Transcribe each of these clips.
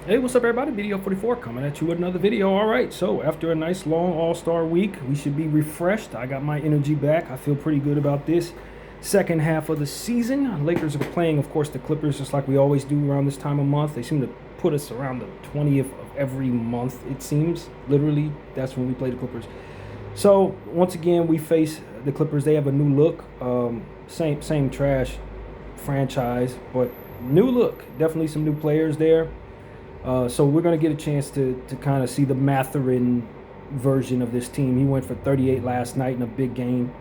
Hey, what's up, everybody? Video 44 coming at you with another video. All right, so after a nice long All-Star week, we should be refreshed. I got my energy back. I feel pretty good about this second half of the season. Lakers are playing, of course, the Clippers, just like we always do around this time of month. They seem to put us around the 20th of every month, it seems. Literally, that's when we play the Clippers. So once again, we face the Clippers. They have a new look. Same trash franchise, but new look. Definitely some new players there. So we're going to get a chance to kind of see the Mathurin version of this team. He went for 38 last night in a big game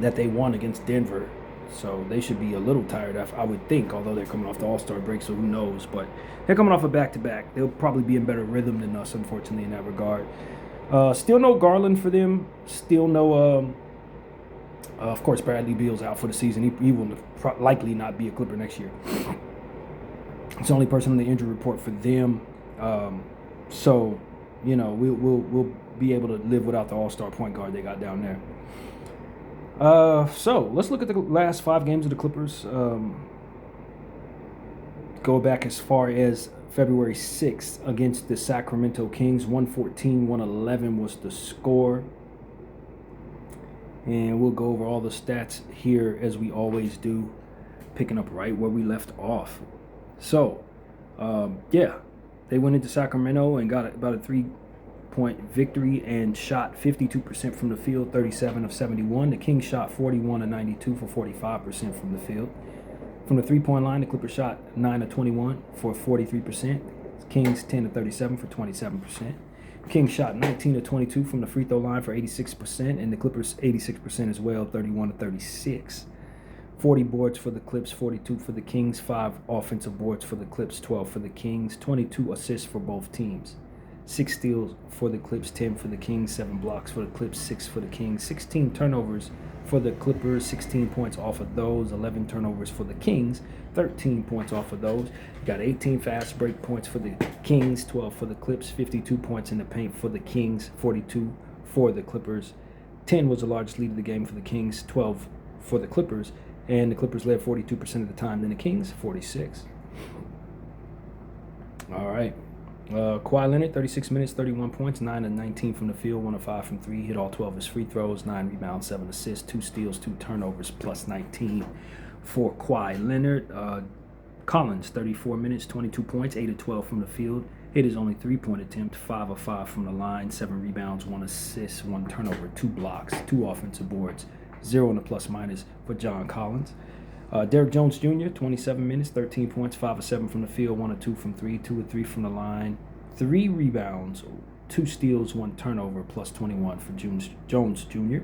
that they won against Denver. So they should be a little tired, I would think, although they're coming off the All-Star break, so who knows. But they're coming off a back-to-back. They'll probably be in better rhythm than us, unfortunately, in that regard. Still no Garland for them. Still no, of course, Bradley Beal's out for the season. He will likely not be a Clipper next year. It's the only person on the injury report for them. So, you know, we'll be able to live without the all-star point guard they got down there. So let's look at the last 5 games of the Clippers. Go back as far as February 6th against the Sacramento Kings. 114-111 was the score. And we'll go over all the stats here as we always do, picking up right where we left off. So, they went into Sacramento and got about a 3-point victory and shot 52% from the field, 37 of 71. The Kings shot 41 of 92 for 45% from the field. From the 3-point line, the Clippers shot 9 of 21 for 43%. Kings 10 of 37 for 27%. Kings shot 19 of 22 from the free throw line for 86%, and the Clippers 86% as well, 31 of 36. 40 boards for the Clips, 42 for the Kings, 5 offensive boards for the Clips, 12 for the Kings, 22 assists for both teams. 6 steals for the Clips, 10 for the Kings, 7 blocks for the Clips, 6 for the Kings, 16 turnovers for the Clippers, 16 points off of those, 11 turnovers for the Kings, 13 points off of those. Got 18 fast break points for the Kings, 12 for the Clips, 52 points in the paint for the Kings, 42 for the Clippers. 10 was the largest lead of the game for the Kings, 12 for the Clippers. And the Clippers led 42% of the time, then the Kings, 46. All right. Kawhi Leonard, 36 minutes, 31 points, 9 of 19 from the field, 1 of 5 from 3, hit all 12 of his free throws, 9 rebounds, 7 assists, 2 steals, 2 turnovers, plus 19 for Kawhi Leonard. Collins, 34 minutes, 22 points, 8 of 12 from the field, hit his only 3-point attempt, 5 of 5 from the line, 7 rebounds, 1 assist, 1 turnover, 2 blocks, 2 offensive boards. 0 in the plus minus for John Collins. Derrick Jones Jr., 27 minutes, 13 points, 5 of 7 from the field, 1 of 2 from 3, 2 of 3 from the line, 3 rebounds, 2 steals, 1 turnover, plus 21 for Jones Jr.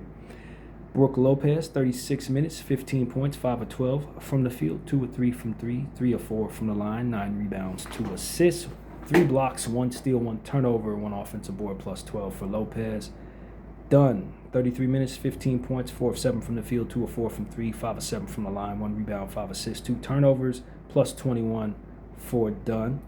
Brook Lopez, 36 minutes, 15 points, 5 of 12 from the field, 2 of 3 from 3, 3 of 4 from the line, 9 rebounds, 2 assists, 3 blocks, 1 steal, 1 turnover, 1 offensive board, plus 12 for Lopez. Dunn, 33 minutes, 15 points, 4 of 7 from the field, 2 of 4 from 3, 5 of 7 from the line, 1 rebound, 5 assists, 2 turnovers, plus 21 for Dunn.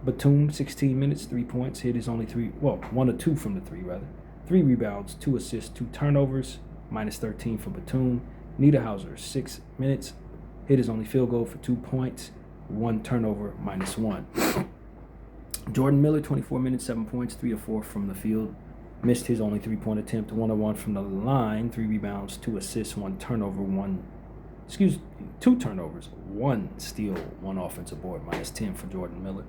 Batum, 16 minutes, 3 points, hit his only 1 of 2 from the 3, rather. 3 rebounds, 2 assists, 2 turnovers, minus 13 for Batum. Niederhauser, 6 minutes, hit his only field goal for 2 points, 1 turnover, minus 1. Jordan Miller, 24 minutes, 7 points, 3 of 4 from the field. Missed his only 3-point attempt, 1 of 1 from the line, 3 rebounds, 2 assists, 1 turnover, 2 turnovers, 1 steal, 1 offensive board, minus 10 for Jordan Miller.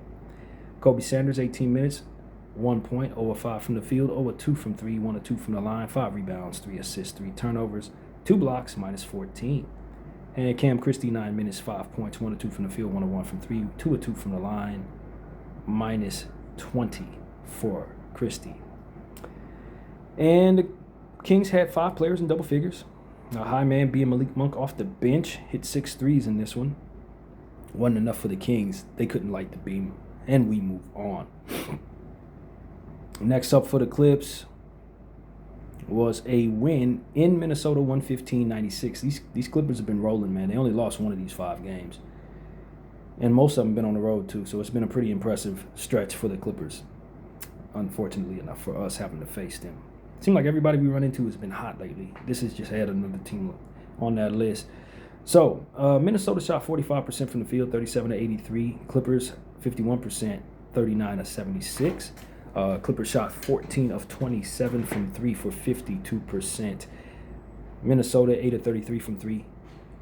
Kobe Sanders, 18 minutes, 1 point, 0 of 5 from the field, 0 of 2 from 3, 1 of 2 from the line, 5 rebounds, 3 assists, 3 turnovers, 2 blocks, minus 14. And Cam Christie, 9 minutes, 5 points, 1 of 2 from the field, 1 of 1 from 3, 2 of 2 from the line, minus 20 for Christie. And the Kings had 5 players in double figures. A high man being Malik Monk off the bench, hit 6 threes in this one. Wasn't enough for the Kings. They couldn't light the beam, and we move on. Next up for the Clips was a win in Minnesota, 115-96. These Clippers have been rolling, man. They only lost 1 of these 5 games. And most of them have been on the road, too, so it's been a pretty impressive stretch for the Clippers. Unfortunately enough for us having to face them. Seems like everybody we run into has been hot lately. This is just add another team on that list. So, Minnesota shot 45% from the field, 37 to 83. Clippers 51%, 39-76. Clippers shot 14 of 27 from 3 for 52%. Minnesota 8 of 33 from 3,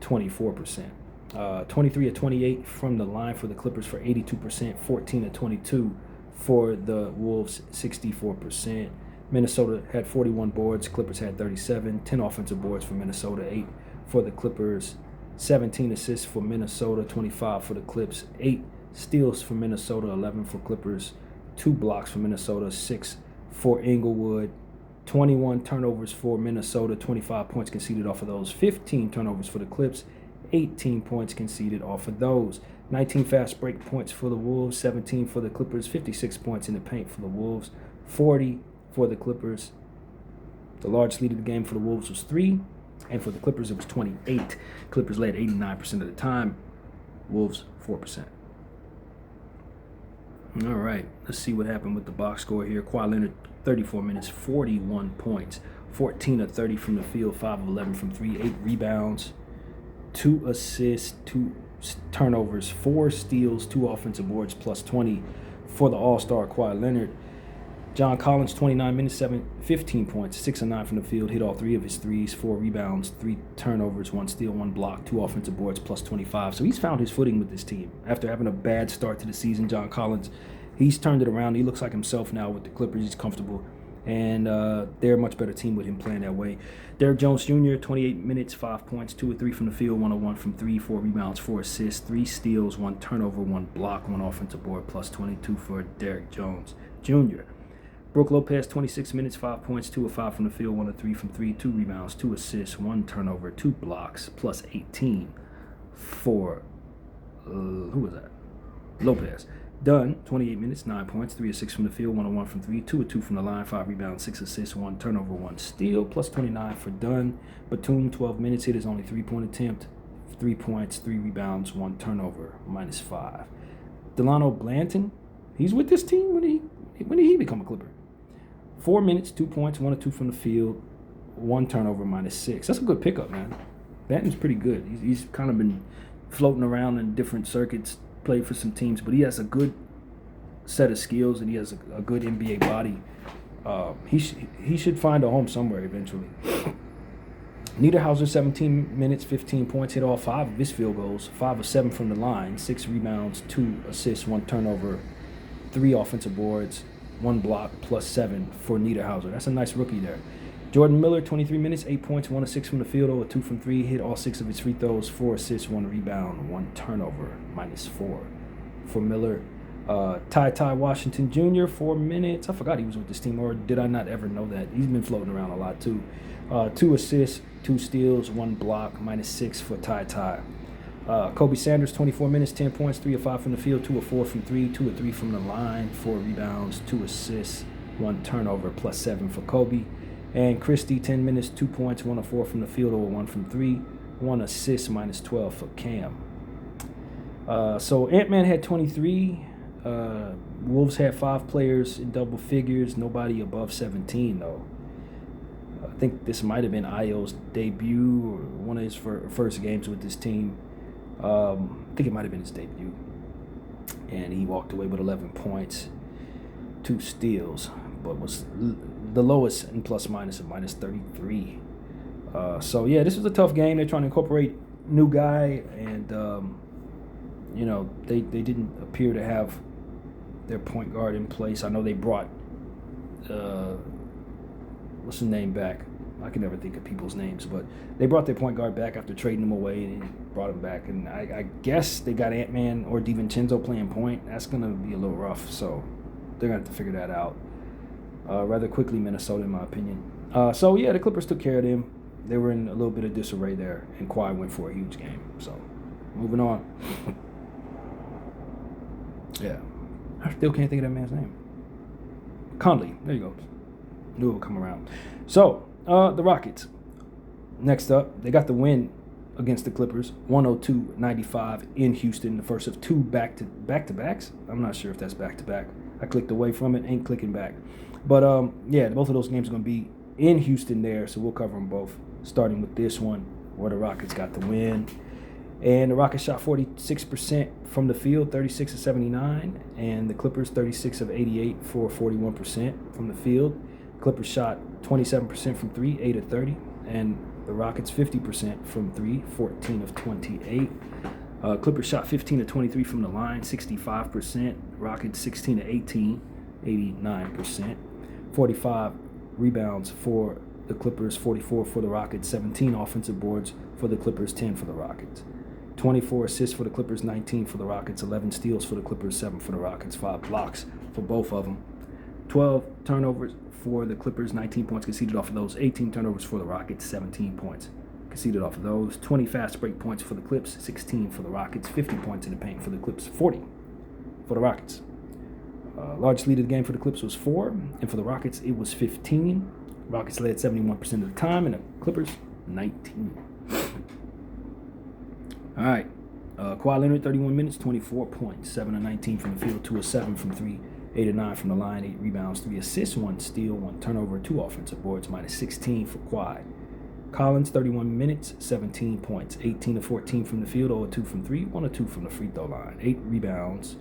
24%. 23 of 28 from the line for the Clippers for 82%. 14 of 22 for the Wolves, 64%. Minnesota had 41 boards. Clippers had 37. 10 offensive boards for Minnesota, 8 for the Clippers. 17 assists for Minnesota, 25 for the Clips. 8 steals for Minnesota, 11 for Clippers. 2 blocks for Minnesota, 6 for Inglewood. 21 turnovers for Minnesota, 25 points conceded off of those. 15 turnovers for the Clips, 18 points conceded off of those. 19 fast break points for the Wolves, 17 for the Clippers. 56 points in the paint for the Wolves, 40 for the Clippers. The largest lead of the game for the Wolves was 3, and for the Clippers it was 28. Clippers led 89% of the time, Wolves 4%. All right, let's see what happened with the box score here. Kawhi Leonard, 34 minutes, 41 points, 14 of 30 from the field, 5 of 11 from 3, 8 rebounds, 2 assists, 2 turnovers, 4 steals, 2 offensive boards, plus 20 for the All-Star Kawhi Leonard. John Collins, 29 minutes, 15 points, 6 of 9 from the field, hit all 3 of his threes, 4 rebounds, 3 turnovers, 1 steal, 1 block, 2 offensive boards, plus 25. So he's found his footing with this team. After having a bad start to the season, John Collins, he's turned it around. He looks like himself now with the Clippers. He's comfortable, and they're a much better team with him playing that way. Derrick Jones Jr., 28 minutes, 5 points, 2 of 3 from the field, 1 of 1 from 3, 4 rebounds, 4 assists, 3 steals, 1 turnover, 1 block, 1 offensive board, plus 22 for Derrick Jones Jr. Brook Lopez, 26 minutes, 5 points, 2 of 5 from the field, 1 of 3 from 3, 2 rebounds, 2 assists, 1 turnover, 2 blocks, plus 18 for, who was that? Lopez. Dunn, 28 minutes, 9 points, 3 of 6 from the field, 1 of 1 from 3, 2 of 2 from the line, 5 rebounds, 6 assists, 1 turnover, 1 steal, plus 29 for Dunn. Batum, 12 minutes, hit his only 3-point attempt, 3 points, 3 rebounds, 1 turnover, minus 5. Delano Blanton, he's with this team. When did he become a Clipper? 4 minutes, 2 points, 1 of 2 from the field, 1 turnover, minus 6. That's a good pickup, man. Blanton's pretty good. He's kind of been floating around in different circuits, played for some teams, but he has a good set of skills and he has a good NBA body. He should find a home somewhere eventually. Niederhauser, 17 minutes, 15 points, hit all 5 of his field goals, 5 of 7 from the line, 6 rebounds, 2 assists, 1 turnover, 3 offensive boards, 1 block, plus 7 for Niederhauser. That's a nice rookie there. Jordan Miller, 23 minutes, 8 points, 1 of 6 from the field, 0 of 2 from 3, hit all 6 of his free throws, 4 assists, 1 rebound, 1 turnover, minus 4 for Miller. Ty Washington Jr., 4 minutes. I forgot he was with this team, or did I not ever know that? He's been floating around a lot too. 2 assists, 2 steals, 1 block, minus 6 for Ty. Kobe Sanders, 24 minutes, 10 points, 3 of 5 from the field, 2 of 4 from 3, 2 of 3 from the line, 4 rebounds, 2 assists, 1 turnover, plus 7 for Kobe. And Christie, 10 minutes, 2 points, 1 of 4 from the field, 0 of 1 from 3, 1 assist, minus 12 for Cam. So Ant-Man had 23. Wolves had 5 players in double figures, nobody above 17 though. I think this might have been Ayo's debut or one of his first games with this team. I think it might have been his debut. And he walked away with 11 points, 2 steals, but was the lowest in plus minus of minus 33. So yeah, this was a tough game. They're trying to incorporate new guy, and they didn't appear to have their point guard in place. I know they brought what's his name back? I can never think of people's names, but they brought their point guard back after trading him away and brought him back. And I guess they got Ant-Man or DiVincenzo playing point. That's going to be a little rough, so they're going to have to figure that out rather quickly, Minnesota, in my opinion. So, yeah, the Clippers took care of them. They were in a little bit of disarray there, and Kawhi went for a huge game. So, moving on. Yeah. I still can't think of that man's name. Conley. There you go. Knew it would come around. So, the Rockets. Next up, they got the win against the Clippers, 102-95 in Houston, the first of 2 back-to-backs. I'm not sure if that's back-to-back. I clicked away from it, ain't clicking back. But, yeah, both of those games are going to be in Houston there, so we'll cover them both, starting with this one where the Rockets got the win. And the Rockets shot 46% from the field, 36 of 79, and the Clippers 36 of 88 for 41% from the field. Clippers shot 27% from three, 8 of 30, and the Rockets 50% from three, 14 of 28. Clippers shot 15 of 23 from the line, 65%. Rockets 16 of 18, 89%. 45 rebounds for the Clippers, 44 for the Rockets, 17 offensive boards for the Clippers, 10 for the Rockets. 24 assists for the Clippers, 19 for the Rockets, 11 steals for the Clippers, 7 for the Rockets, 5 blocks for both of them. 12 turnovers for the Clippers, 19 points conceded off of those. 18 turnovers for the Rockets, 17 points conceded off of those. 20 fast break points for the Clips, 16 for the Rockets. 50 points in the paint for the Clips, 40 for the Rockets. Largest lead of the game for the Clips was 4, and for the Rockets it was 15. Rockets led 71% of the time, and the Clippers 19. All right. Kawhi Leonard, 31 minutes, 24 points, 7 of 19 from the field, 2 of 7 from 3, 8 of 9 from the line, 8 rebounds, 3 assists, 1 steal, 1 turnover, 2 offensive boards, minus 16 for Kawhi. Collins, 31 minutes, 17 points, 18 of 14 from the field, 0 of 2 from 3, 1 of 2 from the free throw line, 8 rebounds,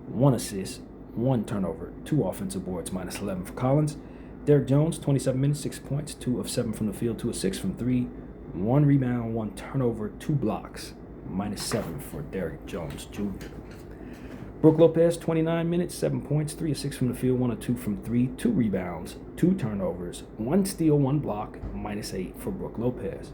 1 assist, 1 turnover, 2 offensive boards, minus 11 for Collins. Derrick Jones, 27 minutes, 6 points, 2 of 7 from the field, 2 of 6 from 3, 1 rebound, 1 turnover, 2 blocks, minus 7 for Derrick Jones Jr. Brook Lopez, 29 minutes, 7 points, 3 of 6 from the field, 1 of 2 from 3, 2 rebounds, 2 turnovers, 1 steal, 1 block, minus 8 for Brook Lopez.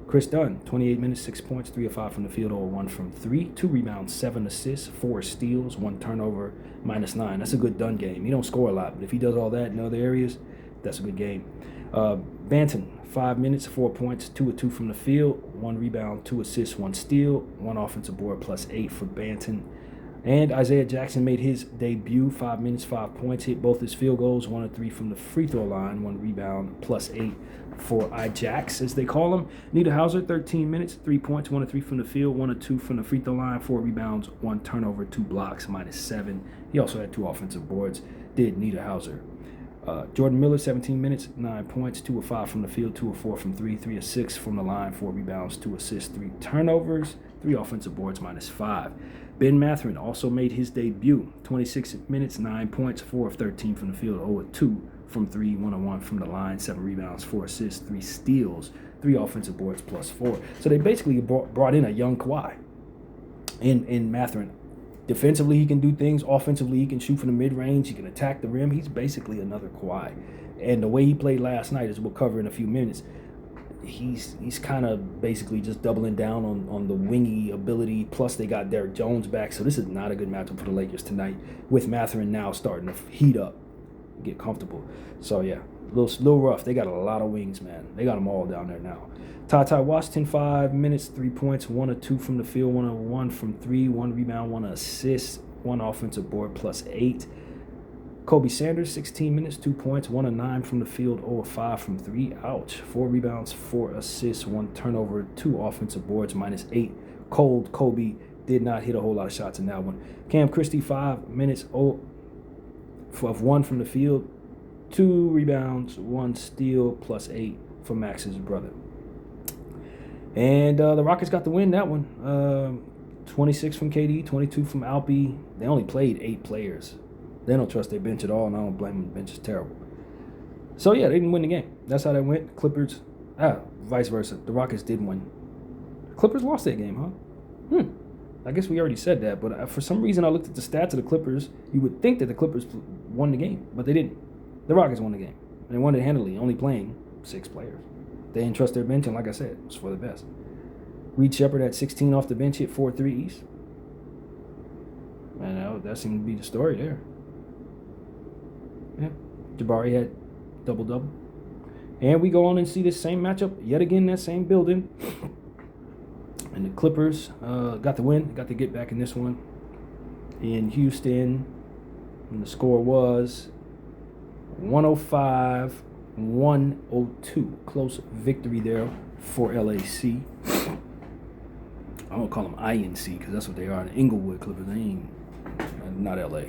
Chris Dunn, 28 minutes, 6 points, 3 of 5 from the field, 0 of 1 from 3, 2 rebounds, 7 assists, 4 steals, 1 turnover, minus 9. That's a good Dunn game. He don't score a lot, but if he does all that in other areas, that's a good game. Banton, 5 minutes, 4 points, 2 of 2 from the field, 1 rebound, 2 assists, 1 steal, 1 offensive board, plus 8 for Banton. And Isaiah Jackson made his debut, 5 minutes, 5 points, hit both his field goals, 1 of 3 from the free throw line, 1 rebound, plus 8 for Ijax, as they call him. Nita Hauser, 13 minutes, 3 points, 1 of 3 from the field, 1 of 2 from the free throw line, 4 rebounds, 1 turnover, 2 blocks, minus 7. He also had 2 offensive boards, did Nita Hauser. Jordan Miller, 17 minutes, 9 points, 2 of 5 from the field, 2 of 4 from 3, 3 of 6 from the line, 4 rebounds, 2 assists, 3 turnovers, 3 offensive boards, minus 5. Ben Mathurin also made his debut, 26 minutes, 9 points, 4 of 13 from the field, 0 of 2 from 3, 1 of 1 from the line, 7 rebounds, 4 assists, 3 steals, 3 offensive boards, plus 4. So they basically brought in a young Kawhi in Mathurin. Defensively, he can do things. Offensively, he can shoot from the mid-range. He can attack the rim. He's basically another Kawhi. And the way he played last night, as we'll cover in a few minutes, he's kind of basically just doubling down on the wingy ability. Plus, they got Derrick Jones back. So this is not a good matchup for the Lakers tonight, with Mathurin now starting to heat up, get comfortable. So, yeah, a little rough. They got a lot of wings, man. They got them all down there now. Ty Washington, 5 minutes, 3 points, 1 of 2 from the field, 1 of 1 from 3, 1 rebound, 1 assist, 1 offensive board, plus 8. Kobe Sanders, 16 minutes, 2 points, 1 of 9 from the field, 0 of 5 from 3. Ouch. 4 rebounds, 4 assists, 1 turnover, 2 offensive boards, minus 8. Cold Kobe did not hit a whole lot of shots in that one. Cam Christie, 5 minutes, 0 of 1 from the field, 2 rebounds, 1 steal, plus 8 for Max's brother. And the Rockets got the win that one. 26 from KD, 22 from Alpi. They only played 8 players. They don't trust their bench at all, and I don't blame them. The bench is terrible. So, yeah, they didn't win the game. That's how that went. Clippers, vice versa. The Rockets did win. The Clippers lost that game, huh? I guess we already said that, but for some reason I looked at the stats of the Clippers. You would think that the Clippers won the game, but they didn't. The Rockets won the game. And they won it handily, only playing 6 players. They didn't trust their bench, and like I said, it was for the best. Reed Shepard had 16 off the bench, hit 4 threes. And that seemed to be the story there. Yeah, Jabari had double-double. And we go on and see this same matchup yet again, that same building. And the Clippers got the win, got to get back in this one in Houston. And the score was 105-102. Close victory there for LAC. I don't call them INC because that's what they are. The Inglewood Clippers, they ain't, not LA.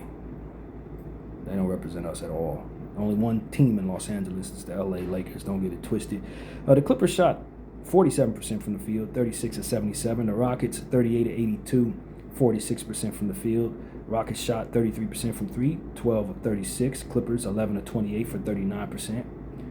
They don't represent us at all. Only one team in Los Angeles is the LA Lakers. Don't get it twisted. The Clippers shot 47% from the field, 36 of 77. The Rockets, 38 of 82, 46% from the field. Rockets shot 33% from 3, 12 of 36. Clippers, 11 of 28 for 39%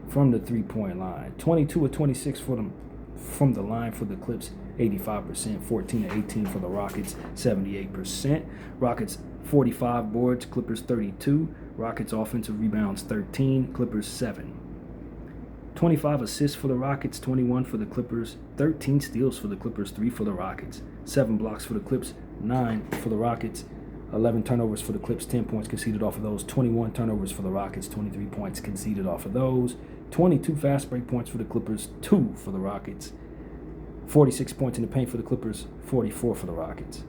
from the three-point line. 22 of 26 from the line for the Clips, 85%. 14 of 18 for the Rockets, 78%. Rockets, 45 boards. Clippers, 32. Rockets offensive rebounds, 13. Clippers, 7. 25 assists for the Rockets, 21 for the Clippers, 13 steals for the Clippers, 3 for the Rockets, 7 blocks for the Clips, 9 for the Rockets, 11 turnovers for the Clips, 10 points conceded off of those, 21 turnovers for the Rockets, 23 points conceded off of those, 22 fast break points for the Clippers, 2 for the Rockets, 46 points in the paint for the Clippers, 44 for the Rockets.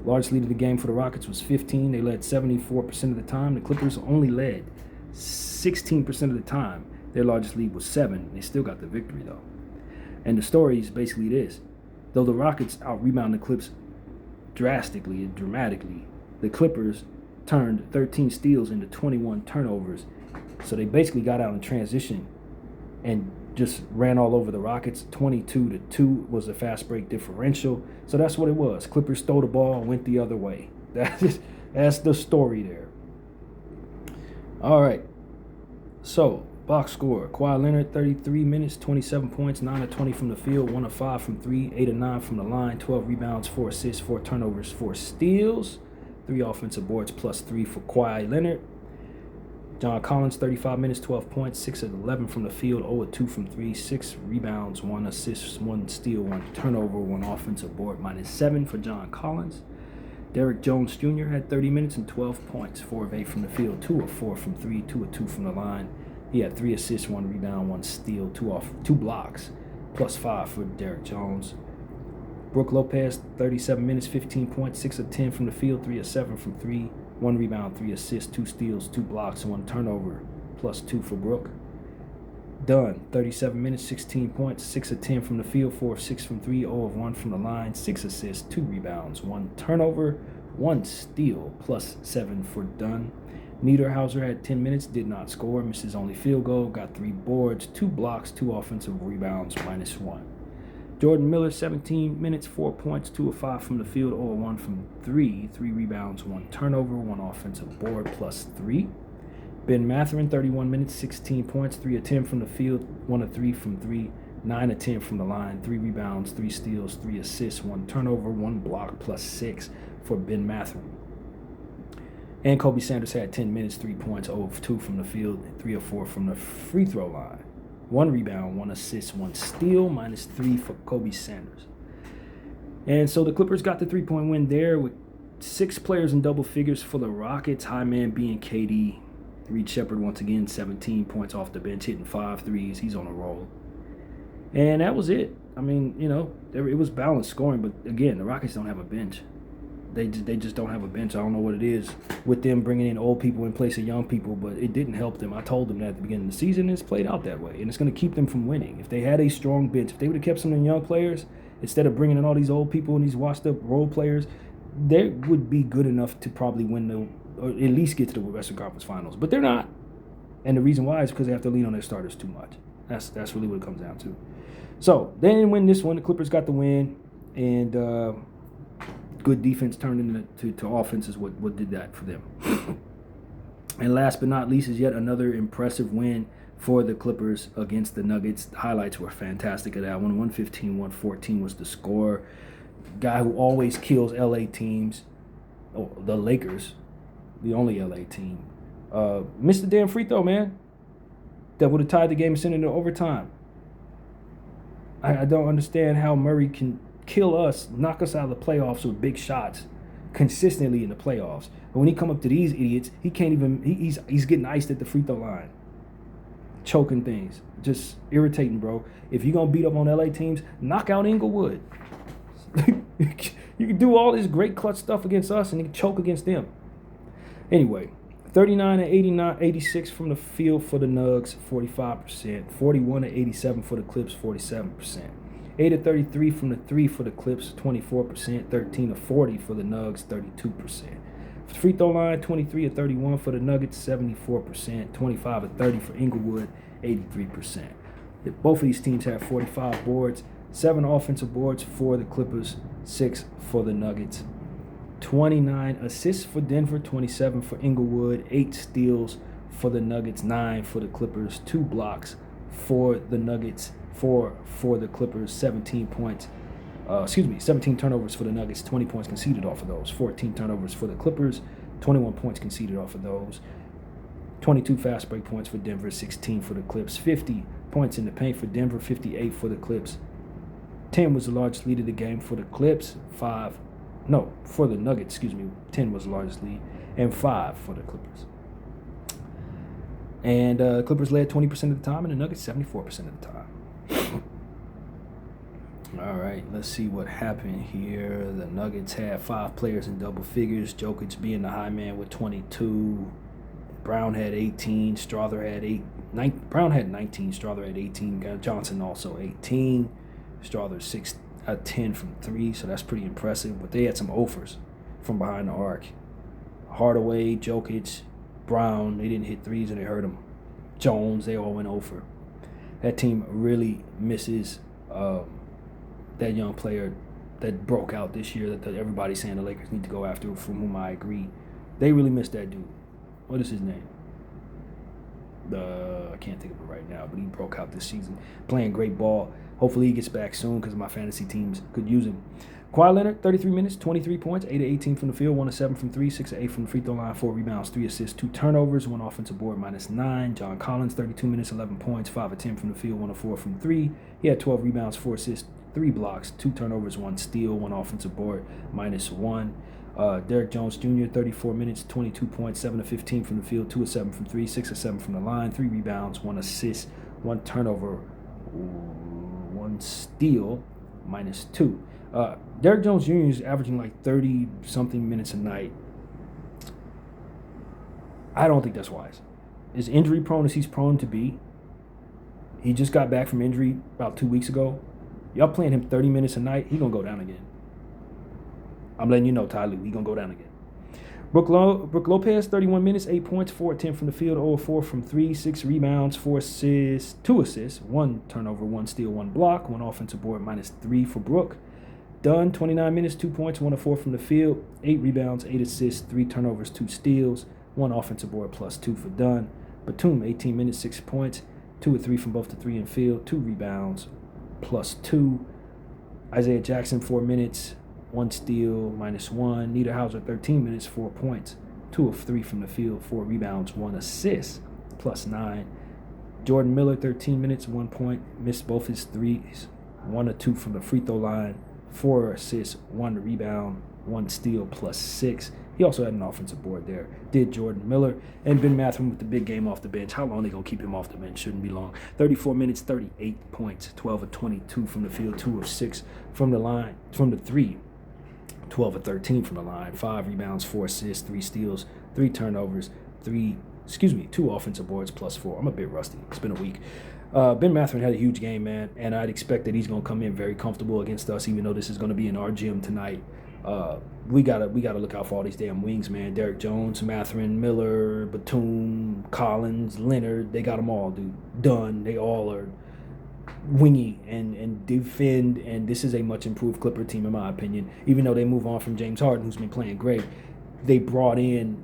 Largest lead of the game for the Rockets was 15. They led 74% of the time. The Clippers only led 16% of the time. Their largest lead was 7. They still got the victory, though. And the story is basically this. Though the Rockets out-rebound the Clips drastically and dramatically, the Clippers turned 13 steals into 21 turnovers. So they basically got out in transition and just ran all over the Rockets. 22-2 was a fast break differential. So that's what it was. Clippers stole the ball and went the other way. That's the story there. All right. So, box score. Kawhi Leonard, 33 minutes, 27 points, 9 of 20 from the field, 1 of 5 from 3, 8 of 9 from the line, 12 rebounds, 4 assists, 4 turnovers, 4 steals, 3 offensive boards plus 3 for Kawhi Leonard. John Collins, 35 minutes, 12 points, 6 of 11 from the field, 0 of 2 from 3, 6 rebounds, 1 assist, 1 steal, 1 turnover, 1 offensive board, -7 for John Collins. Derrick Jones Jr. had 30 minutes and 12 points, 4 of 8 from the field, 2 of 4 from 3, 2 of 2 from the line. He had 3 assists, 1 rebound, 1 steal, 2 blocks, +5 for Derrick Jones. Brook Lopez, 37 minutes, 15 points, 6 of 10 from the field, 3 of 7 from 3, 1 rebound, 3 assists, 2 steals, 2 blocks, 1 turnover, +2 for Brook. Dunn, 37 minutes, 16 points, 6 of 10 from the field, 4 of 6 from 3, 0 of 1 from the line, 6 assists, 2 rebounds, 1 turnover, 1 steal, +7 for Dunn. Niederhauser had 10 minutes, did not score, missed his only field goal, got 3 boards, 2 blocks, 2 offensive rebounds, -1. Jordan Miller, 17 minutes, 4 points, 2 of 5 from the field, 0 of 1 from 3, 3 rebounds, 1 turnover, 1 offensive board, +3. Ben Mathurin, 31 minutes, 16 points, 3 of 10 from the field, 1 of 3 from 3, 9 of 10 from the line, 3 rebounds, 3 steals, 3 assists, 1 turnover, 1 block, +6 for Ben Mathurin. And Kobe Sanders had 10 minutes, 3 points, 0 of 2 from the field, 3 of 4 from the free throw line. 1 rebound, 1 assist, 1 steal, -3 for Kobe Sanders. And so the Clippers got the 3-point win there with 6 players in double figures for the Rockets, high man being KD. Reed Shepherd, once again, 17 points off the bench, hitting 5 threes. He's on a roll. And that was it. I mean, it was balanced scoring, but again, the Rockets don't have a bench. They just don't have a bench. I don't know what it is with them bringing in old people in place of young people, but it didn't help them. I told them that at the beginning of the season, and it's played out that way, and it's going to keep them from winning. If they had a strong bench, if they would have kept some of the young players, instead of bringing in all these old people and these washed-up role players, they would be good enough to probably win or at least get to the Western Conference Finals. But they're not, and the reason why is because they have to lean on their starters too much. That's really what it comes down to. So they didn't win this one. The Clippers got the win, and good defense turned into offense is what did that for them. And last but not least is yet another impressive win for the Clippers against the Nuggets. The highlights were fantastic of that one. 115-114 was the score. Guy who always kills LA teams, the Lakers, the only LA team, missed the damn free throw, man. That would have tied the game and sent it into overtime. I don't understand how Murray can kill us, knock us out of the playoffs with big shots consistently in the playoffs. But when he come up to these idiots, he can't even, he's getting iced at the free throw line. Choking things. Just irritating, bro. If you're going to beat up on LA teams, knock out Inglewood. You can do all this great clutch stuff against us and you can choke against them. Anyway, 39 and 86 from the field for the Nugs, 45%. 41 and 87 for the Clips, 47%. 8 of 33 from the 3 for the Clips, 24%. 13 of 40 for the Nugs, 32%. Free throw line, 23 of 31 for the Nuggets, 74%. 25 of 30 for Inglewood, 83%. Both of these teams had 45 boards. 7 offensive boards for the Clippers, 6 for the Nuggets. 29 assists for Denver, 27 for Inglewood, 8 steals for the Nuggets, 9 for the Clippers, 2 blocks for the Nuggets, 4 for the Clippers, 17 turnovers for the Nuggets, 20 points conceded off of those, 14 turnovers for the Clippers, 21 points conceded off of those, 22 fast break points for Denver, 16 for the Clips, 50 points in the paint for Denver, 58 for the Clips. 10 was the largest lead of the game for the Clips, for the Nuggets, 10 was the largest lead, and 5 for the Clippers. And Clippers led 20% of the time, and the Nuggets 74% of the time. All right, let's see what happened here. The Nuggets had 5 players in double figures, Jokic being the high man with 22. Brown had 18, Strother had 19, Strother had 18, Johnson also 18. Strother 10 from 3, so that's pretty impressive. But they had some offers from behind the arc. Hardaway, Jokic, Brown, they didn't hit threes and they hurt them. Jones, they all went over. That team really misses that young player that broke out this year that everybody's saying the Lakers need to go after, from whom I agree. They really miss that dude. What is his name? I can't think of it right now, but he broke out this season, playing great ball. Hopefully he gets back soon because my fantasy teams could use him. Kawhi Leonard, 33 minutes, 23 points, 8 of 18 from the field, 1 of 7 from 3, 6 of 8 from the free throw line, 4 rebounds, 3 assists, 2 turnovers, 1 offensive board, -9. John Collins, 32 minutes, 11 points, 5 of 10 from the field, 1 of 4 from 3. He had 12 rebounds, 4 assists, 3 blocks, 2 turnovers, 1 steal, 1 offensive board, -1. Derek Jones Jr., 34 minutes, 22 points, 7 of 15 from the field, 2 of 7 from 3, 6 of 7 from the line, 3 rebounds, 1 assist, 1 turnover, 1 steal, -2. Derek Jones Jr. is averaging like 30-something minutes a night. I don't think that's wise. As injury prone as he's prone to be, he just got back from injury about 2 weeks ago. Y'all playing him 30 minutes a night, he going to go down again. I'm letting you know, Ty Lue, he going to go down again. Brook Lopez, 31 minutes, 8 points, 4 of 10 from the field, 0 of 4 from 3, 6 rebounds, 4 assists, 2 assists, 1 turnover, 1 steal, 1 block, 1 offensive board, -3 for Brook. Dunn, 29 minutes, 2 points, 1 of 4 from the field, 8 rebounds, 8 assists, 3 turnovers, 2 steals, 1 offensive board, +2 for Dunn. Batum, 18 minutes, 6 points, 2 of 3 from both the 3 and field, 2 rebounds, +2. Isaiah Jackson, 4 minutes, 1 steal, -1. Niederhauser, 13 minutes, 4 points, 2 of 3 from the field, 4 rebounds, 1 assist, +9. Jordan Miller, 13 minutes, 1 point, missed both his threes, 1 of 2 from the free throw line, 4 assists, 1 rebound, 1 steal, +6. He also had an offensive board there. Did Jordan Miller. And Ben Mathurin with the big game off the bench. How long they going to keep him off the bench? Shouldn't be long. 34 minutes, 38 points, 12 of 22 from the field, 2 of 6 from the line, from the 3. 12 of 13 from the line, 5 rebounds, 4 assists, 3 steals, 3 turnovers, 2 offensive boards, +4. I'm a bit rusty. It's been a week. Ben Mathurin had a huge game, man, and I'd expect that he's going to come in very comfortable against us, even though this is going to be in our gym tonight. We gotta look out for all these damn wings, man. Derek Jones, Mathurin, Miller, Batum, Collins, Leonard, they got them all, dude. Dunn, they all are wingy and defend, and this is a much improved Clipper team in my opinion. Even though they move on from James Harden, who's been playing great, they brought in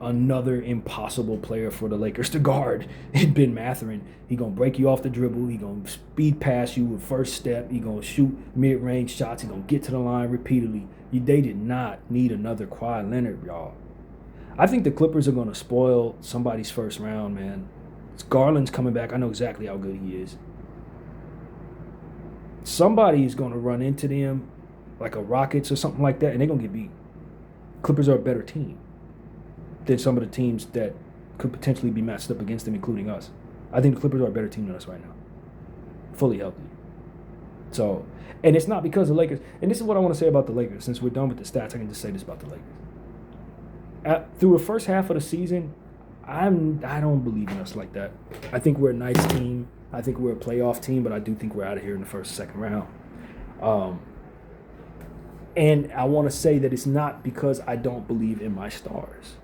another impossible player for the Lakers to guard in Ben Mathurin. He gonna break you off the dribble. He gonna speed past you with first step. He gonna shoot mid-range shots. He gonna get to the line repeatedly. They did not need another Kawhi Leonard, y'all. I think the Clippers are gonna spoil somebody's first round, man. Garland's coming back. I know exactly how good he is. Somebody is gonna run into them, like a Rockets or something like that, and they're gonna get beat. Clippers are a better team than some of the teams that could potentially be matched up against them, including us. I think the Clippers are a better team than us right now. Fully healthy. So, and it's not because the Lakers, and this is what I want to say about the Lakers. Since we're done with the stats, I can just say this about the Lakers. Through the first half of the season, I don't believe in us like that. I think we're a nice team. I think we're a playoff team, but I do think we're out of here in the second round. And I want to say that it's not because I don't believe in my stars.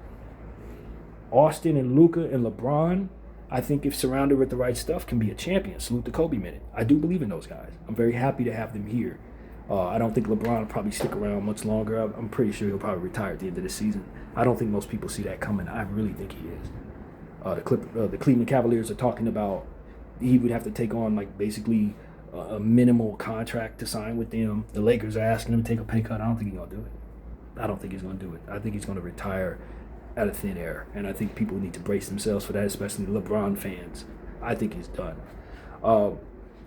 Austin and Luka and LeBron, I think if surrounded with the right stuff, can be a champion. Salute to Kobe minute. I do believe in those guys. I'm very happy to have them here. I don't think LeBron will probably stick around much longer. I'm pretty sure he'll probably retire at the end of the season. I don't think most people see that coming. I really think he is. The Cleveland Cavaliers are talking about he would have to take on like basically a minimal contract to sign with them. The Lakers are asking him to take a pay cut. I don't think he's going to do it. I don't think he's going to do it. I think he's going to retire out of thin air, and I think people need to brace themselves for that, especially LeBron fans. I think he's done.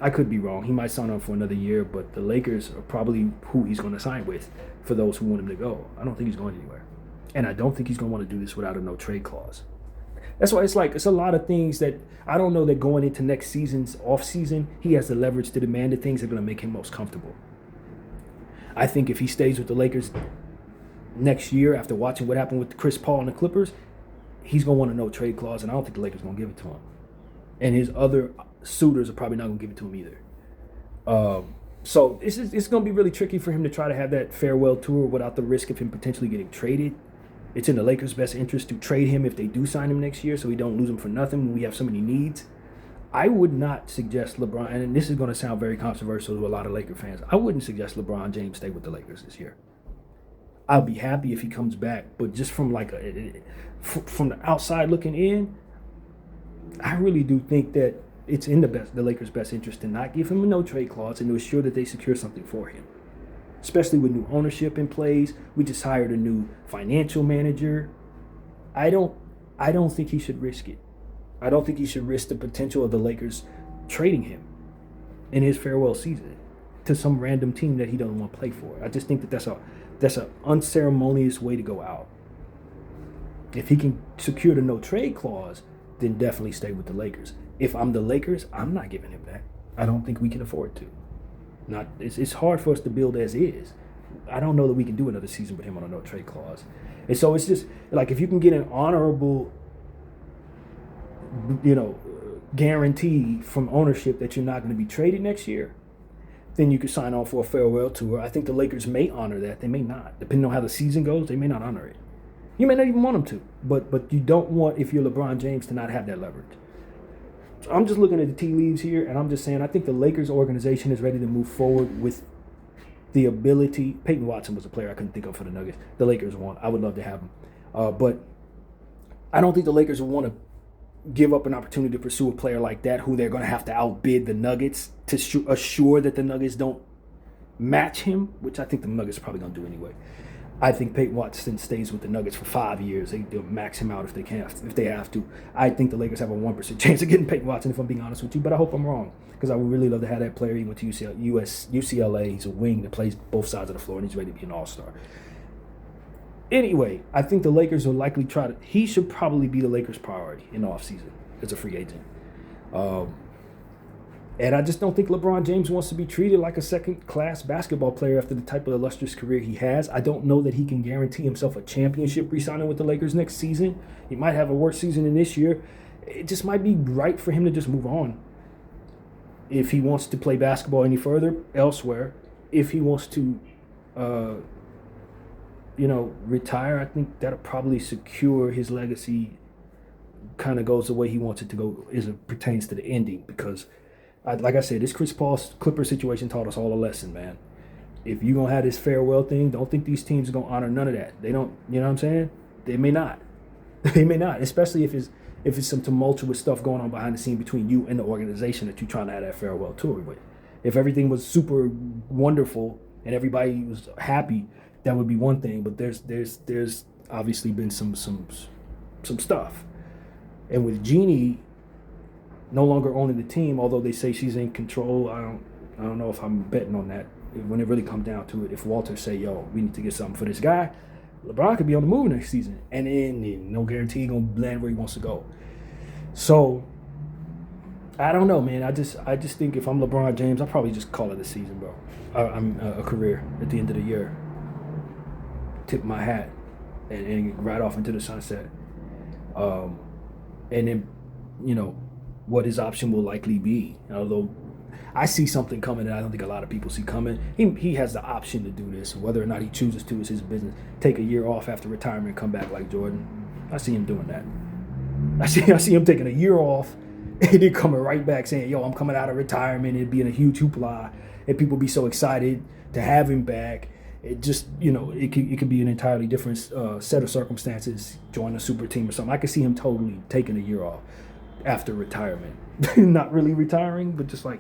I could be wrong. He might sign on for another year, but the Lakers are probably who he's going to sign with for those who want him to go. I don't think he's going anywhere, and I don't think he's going to want to do this without a no-trade clause. That's why it's a lot of things that I don't know that going into next season's off-season, he has the leverage to demand the things that are going to make him most comfortable. I think if he stays with the Lakers next year after watching what happened with Chris Paul and the Clippers, he's going to want a no-trade clause, and I don't think the Lakers are going to give it to him. And his other suitors are probably not going to give it to him either. So it's going to be really tricky for him to try to have that farewell tour without the risk of him potentially getting traded. It's in the Lakers' best interest to trade him if they do sign him next year so we don't lose him for nothing when we have so many needs. I would not suggest LeBron, and this is going to sound very controversial to a lot of Laker fans, I wouldn't suggest LeBron James stay with the Lakers this year. I'll be happy if he comes back, but just from from the outside looking in, I really do think that it's in the Lakers' best interest to not give him a no-trade clause and to assure that they secure something for him. Especially with new ownership in place. We just hired a new financial manager. I don't think he should risk it. I don't think he should risk the potential of the Lakers trading him in his farewell season to some random team that he doesn't want to play for. I just think that that's an unceremonious way to go out. If he can secure the no-trade clause, then definitely stay with the Lakers. If I'm the Lakers, I'm not giving him back. I don't think we can afford to. It's hard for us to build as is. I don't know that we can do another season with him on a no-trade clause. And so it's just like if you can get an honorable, guarantee from ownership that you're not going to be traded next year, then you could sign on for a farewell tour. I think the Lakers may honor that. They may not. Depending on how the season goes, they may not honor it. You may not even want them to. But you don't want, if you're LeBron James, to not have that leverage. So I'm just looking at the tea leaves here, and I'm just saying I think the Lakers organization is ready to move forward with the ability. Peyton Watson was a player I couldn't think of for the Nuggets. The Lakers won. I would love to have him. But I don't think the Lakers would want to give up an opportunity to pursue a player like that who they're going to have to outbid the Nuggets to assure that the Nuggets don't match him, which I think the Nuggets are probably going to do anyway. I think Peyton Watson stays with the Nuggets for 5 years. They'll max him out if they have to. I think the Lakers have a 1% chance of getting Peyton Watson, if I'm being honest with you, but I hope I'm wrong because I would really love to have that player. He went to UCLA. He's a wing that plays both sides of the floor, and he's ready to be an all-star. Anyway, I think the Lakers will likely he should probably be the Lakers' priority in the offseason as a free agent. And I just don't think LeBron James wants to be treated like a second-class basketball player after the type of illustrious career he has. I don't know that he can guarantee himself a championship re-signing with the Lakers next season. He might have a worse season than this year. It just might be right for him to just move on. If he wants to play basketball any further elsewhere, if he wants to, retire, I think that'll probably secure his legacy. Kind of goes the way he wants it to go as it pertains to the ending because like I said, this Chris Paul Clipper situation taught us all a lesson, man. If you're going to have this farewell thing, don't think these teams are going to honor none of that. They don't, you know what I'm saying? They may not. They may not, especially if it's some tumultuous stuff going on behind the scene between you and the organization that you're trying to have that farewell tour with. If everything was super wonderful and everybody was happy, that would be one thing. But there's obviously been some stuff. And with Jeannie no longer owning the team, although they say she's in control, I don't know if I'm betting on that. When it really comes down to it, if Walter say, yo, we need to get something for this guy, LeBron could be on the move next season. And then no guarantee he's going to land where he wants to go. So, I don't know, man. I just think if I'm LeBron James, I'll probably just call it a season, bro. I'm a career at the end of the year. Tip my hat and ride off into the sunset. And then, what his option will likely be. Although I see something coming that I don't think a lot of people see coming. He has the option to do this. Whether or not he chooses to is his business. Take a year off after retirement and come back like Jordan. I see him doing that. I see him taking a year off and then coming right back saying, yo, I'm coming out of retirement, and being a huge hoopla, and people be so excited to have him back. It just, it could be an entirely different set of circumstances, join a super team or something. I could see him totally taking a year off after retirement. Not really retiring, but just like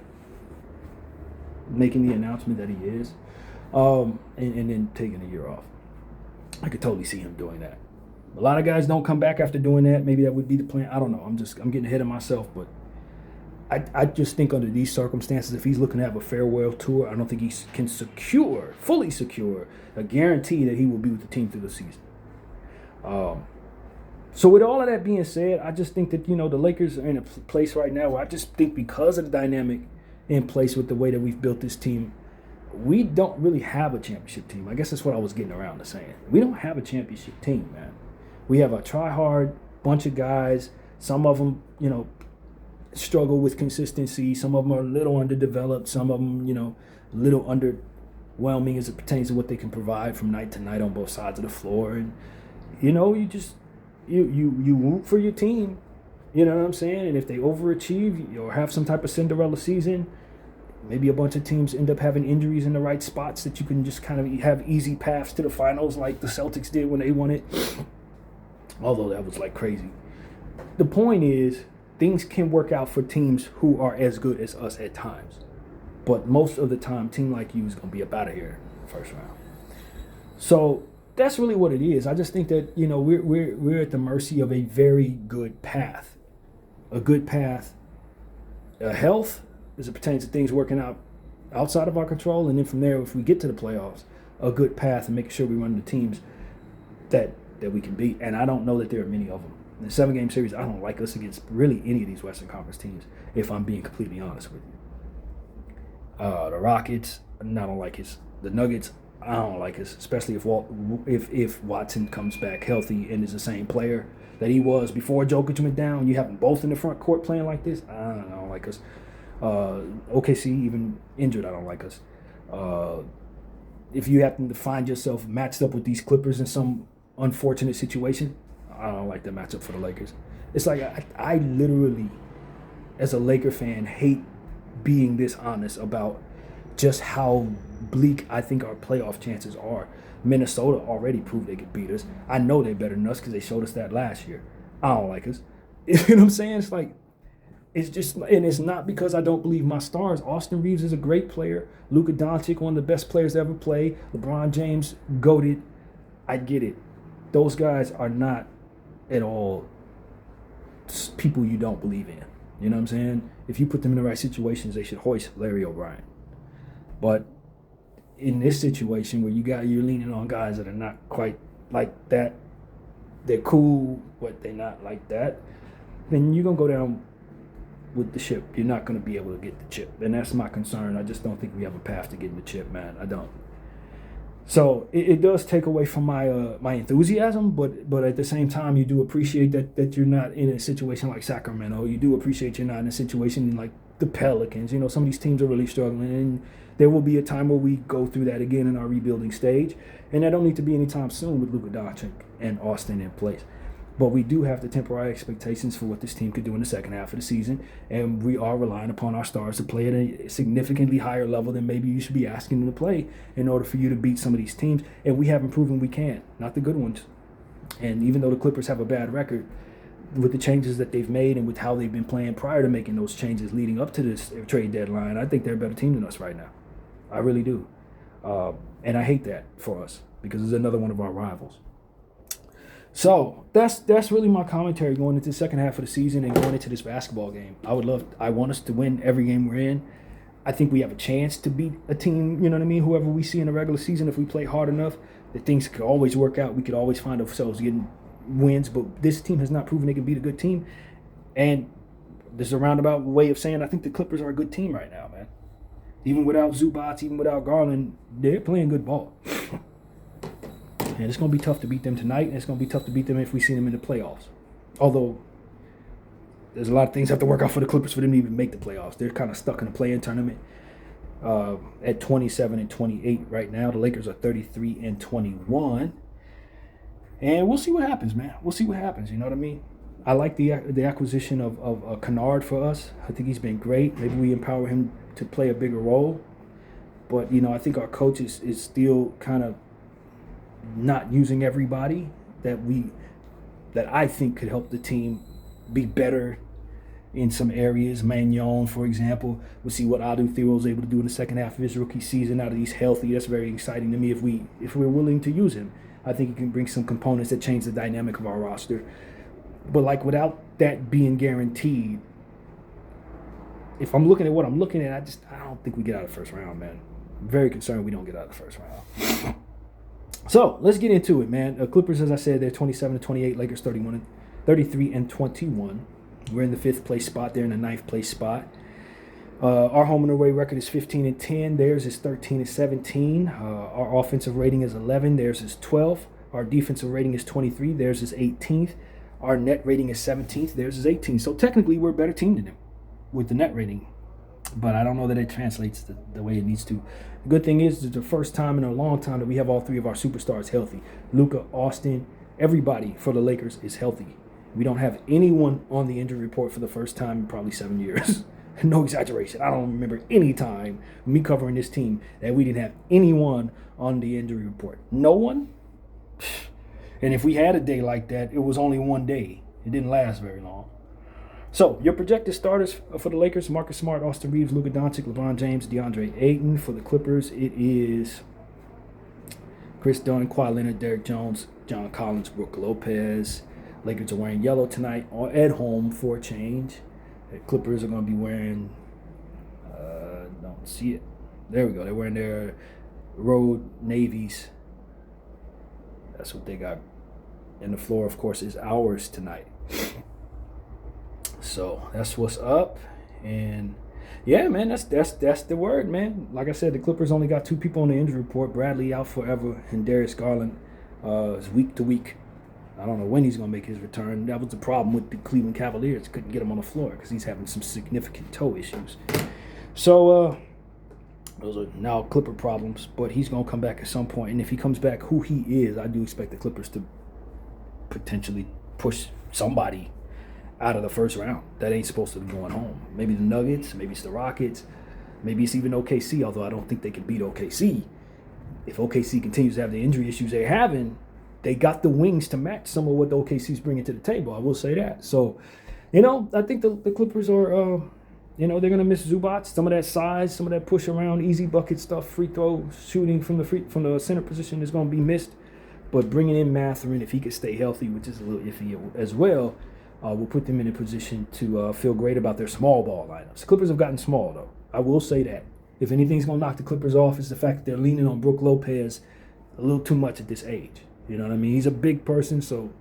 making the announcement that he is, and then taking a year off. I could totally see him doing that. A lot of guys don't come back after doing that. Maybe that would be the plan. I don't know. I'm getting ahead of myself, but I just think under these circumstances, if he's looking to have a farewell tour, I don't think he can fully secure a guarantee that he will be with the team through the season. So with all of that being said, I just think that, the Lakers are in a place right now where I just think because of the dynamic in place with the way that we've built this team, we don't really have a championship team. I guess that's what I was getting around to saying. We don't have a championship team, man. We have a try-hard bunch of guys. Some of them, struggle with consistency. Some of them are a little underdeveloped. Some of them, a little underwhelming as it pertains to what they can provide from night to night on both sides of the floor. And, you just you root for your team. You know what I'm saying? And if they overachieve or have some type of Cinderella season, maybe a bunch of teams end up having injuries in the right spots that you can just kind of have easy paths to the finals like the Celtics did when they won it. Although that was like crazy. The point is, things can work out for teams who are as good as us at times. But most of the time, a team like you is going to be up out of here in the first round. So that's really what it is. I just think that, we're at the mercy of a very good path. A good path. Health, as it pertains to things working out outside of our control. And then from there, if we get to the playoffs, a good path and making sure we run the teams that we can beat. And I don't know that there are many of them. In the 7-game series, I don't like us against really any of these Western Conference teams, if I'm being completely honest with you. The Rockets, I don't like us. The Nuggets, I don't like us, especially if Watson comes back healthy and is the same player that he was before Jokic went down. You have them both in the front court playing like this. I don't like us. OKC, even injured, I don't like us. If you happen to find yourself matched up with these Clippers in some unfortunate situation, I don't like that matchup for the Lakers. It's like I literally, as a Laker fan, hate being this honest about just how bleak I think our playoff chances are. Minnesota already proved they could beat us. I know they're better than us because they showed us that last year. I don't like us. You know what I'm saying? It's like, it's just, and it's not because I don't believe my stars. Austin Reeves is a great player. Luka Doncic, one of the best players to ever play. LeBron James, goated. I get it. Those guys are not at all people you don't believe in. You know what I'm saying? If you put them in the right situations, they should hoist Larry O'Brien. But in this situation where you're leaning on guys that are not quite like that, they're cool, but they're not like that, then you're going to go down with the chip. You're not going to be able to get the chip. And that's my concern. I just don't think we have a path to getting the chip, man. I don't. So it does take away from my enthusiasm, but at the same time, you do appreciate that you're not in a situation like Sacramento. You do appreciate you're not in a situation like the Pelicans. Some of these teams are really struggling, and there will be a time where we go through that again in our rebuilding stage, and that don't need to be anytime soon with Luka Doncic and Austin in place. But we do have to temper our expectations for what this team could do in the second half of the season, and we are relying upon our stars to play at a significantly higher level than maybe you should be asking them to play in order for you to beat some of these teams, and we haven't proven we can, not the good ones. And even though the Clippers have a bad record, with the changes that they've made and with how they've been playing prior to making those changes leading up to this trade deadline, I think they're a better team than us right now. I really do. And I hate that for us because it's another one of our rivals. So that's really my commentary going into the second half of the season and going into this basketball game. I want us to win every game we're in. I think we have a chance to beat a team, whoever we see in the regular season if we play hard enough. That things could always work out. We could always find ourselves getting wins, but this team has not proven they can beat a good team. And there's a roundabout way of saying I think the Clippers are a good team right now, man. Even without Zubac, even without Garland, they're playing good ball. And it's going to be tough to beat them tonight, and it's going to be tough to beat them if we see them in the playoffs. Although, there's a lot of things that have to work out for the Clippers for them to even make the playoffs. They're kind of stuck in the play-in tournament at 27-28 right now. The Lakers are 33-21. And we'll see what happens, man. We'll see what happens, you know what I mean? I like the acquisition of Kennard for us. I think he's been great. Maybe we empower him to play a bigger role. But, I think our coach is still kind of not using everybody that I think could help the team be better in some areas. Magnon, for example, we'll see what Adu Theo is able to do in the second half of his rookie season. Now that he's healthy, that's very exciting to me. If we're willing to use him, I think he can bring some components that change the dynamic of our roster. But without that being guaranteed, if I'm looking at what I'm looking at, I don't think we get out of the first round, man. I'm very concerned we don't get out of the first round. So let's get into it, man. Clippers, as I said, they're 27-28. Lakers 33-21. We're in the 5th place spot. They're in the 9th place spot. Our home and away record is 15-10. Theirs is 13-17. Our offensive rating is 11. Theirs is 12. Our defensive rating is 23. Theirs is 18th. Our net rating is 17th. Theirs is 18th. So technically, we're a better team than them with the net rating. But I don't know that it translates the way it needs to. The good thing is, it's the first time in a long time that we have all 3 of our superstars healthy. Luka, Austin, everybody for the Lakers is healthy. We don't have anyone on the injury report for the first time in probably 7 years. No exaggeration. I don't remember any time me covering this team that we didn't have anyone on the injury report. No one? And if we had a day like that, it was only one day. It didn't last very long. So, your projected starters for the Lakers: Marcus Smart, Austin Reeves, Luka Doncic, LeBron James, DeAndre Ayton. For the Clippers, it is Chris Dunn, Kawhi Leonard, Derek Jones, John Collins, Brook Lopez. Lakers are wearing yellow tonight at home for a change. The Clippers are going to be wearing, don't see it. There we go. They're wearing their road navies. That's what they got. And the floor, of course, is ours tonight. So that's what's up. And yeah, man, that's the word, man. Like I said, the Clippers only got 2 people on the injury report. Bradley out forever, and Darius Garland is week to week. I don't know when he's going to make his return. That was the problem with the Cleveland Cavaliers. Couldn't get him on the floor because he's having some significant toe issues. So those are now Clipper problems, but he's going to come back at some point. And if he comes back who he is, I do expect the Clippers to potentially push somebody out of the first round that ain't supposed to be going home. Maybe the Nuggets, maybe it's the Rockets, maybe it's even OKC, although I don't think they can beat OKC. If OKC continues to have the injury issues they're having, they got the wings to match some of what the OKC's bringing to the table. I will say that. So, I think the Clippers are, they're going to miss Zubac. Some of that size, some of that push around, easy bucket stuff, free throw shooting from the center position is going to be missed. But bringing in Mathurin, if he could stay healthy, which is a little iffy as well, will put them in a position to feel great about their small ball lineups. The Clippers have gotten small, though. I will say that. If anything's going to knock the Clippers off, it's the fact that they're leaning on Brook Lopez a little too much at this age. You know what I mean? He's a big person, so,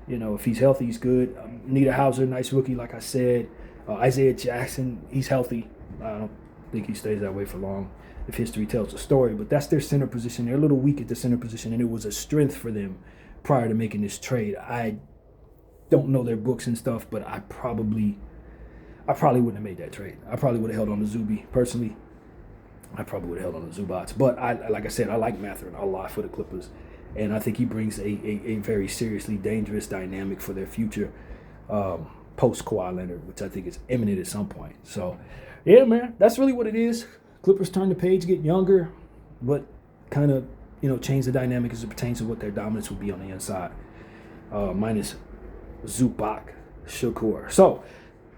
if he's healthy, he's good. Nita Hauser, nice rookie, like I said. Isaiah Jackson, he's healthy. I don't think he stays that way for long if history tells the story. But that's their center position. They're a little weak at the center position, and it was a strength for them prior to making this trade. I don't know their books and stuff, but I probably wouldn't have made that trade. I probably would have held on to Zuby, personally. I probably would have held on to Zubac. But, like I said, I like Mathurin a lot for the Clippers. And I think he brings a very seriously dangerous dynamic for their future post-Kawhi Leonard, which I think is imminent at some point. So, yeah, man, that's really what it is. Clippers turn the page, get younger, but kind of, change the dynamic as it pertains to what their dominance would be on the inside, minus Zubac Shakur. So,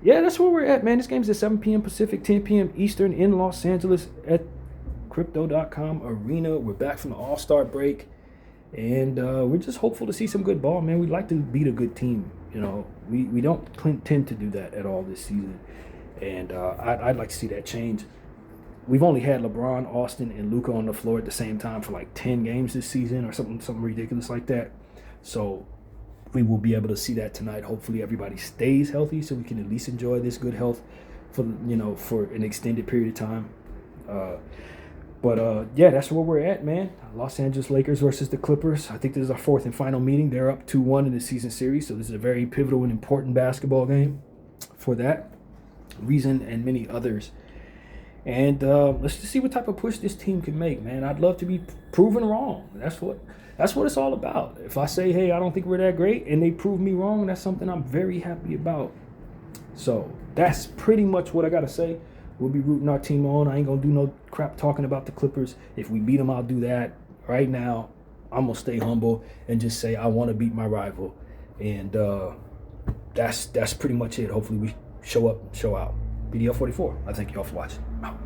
yeah, that's where we're at, man. This game's at 7 p.m. Pacific, 10 p.m. Eastern in Los Angeles at Crypto.com Arena. We're back from the All-Star break. And we're just hopeful to see some good ball, man. We'd like to beat a good team. We don't tend to do that at all this season. And I'd like to see that change. We've only had LeBron, Austin, and Luka on the floor at the same time for like 10 games this season or something ridiculous like that. So we will be able to see that tonight. Hopefully everybody stays healthy so we can at least enjoy this good health for an extended period of time. But yeah, that's where we're at, man. Los Angeles Lakers versus the Clippers. I think this is our 4th and final meeting. They're up 2-1 in the season series, so this is a very pivotal and important basketball game for that reason and many others. And let's just see what type of push this team can make, man. I'd love to be proven wrong. That's what that's what it's all about. If I say, hey, I don't think we're that great, and they prove me wrong, that's something I'm very happy about. So that's pretty much what I gotta say. We'll be rooting our team on. I ain't gonna do no crap talking about the Clippers. If we beat them, I'll do that. Right now, I'm gonna stay humble and just say I want to beat my rival, and that's pretty much it. Hopefully, we show up, show out. BDL 44. I thank y'all for watching. Out.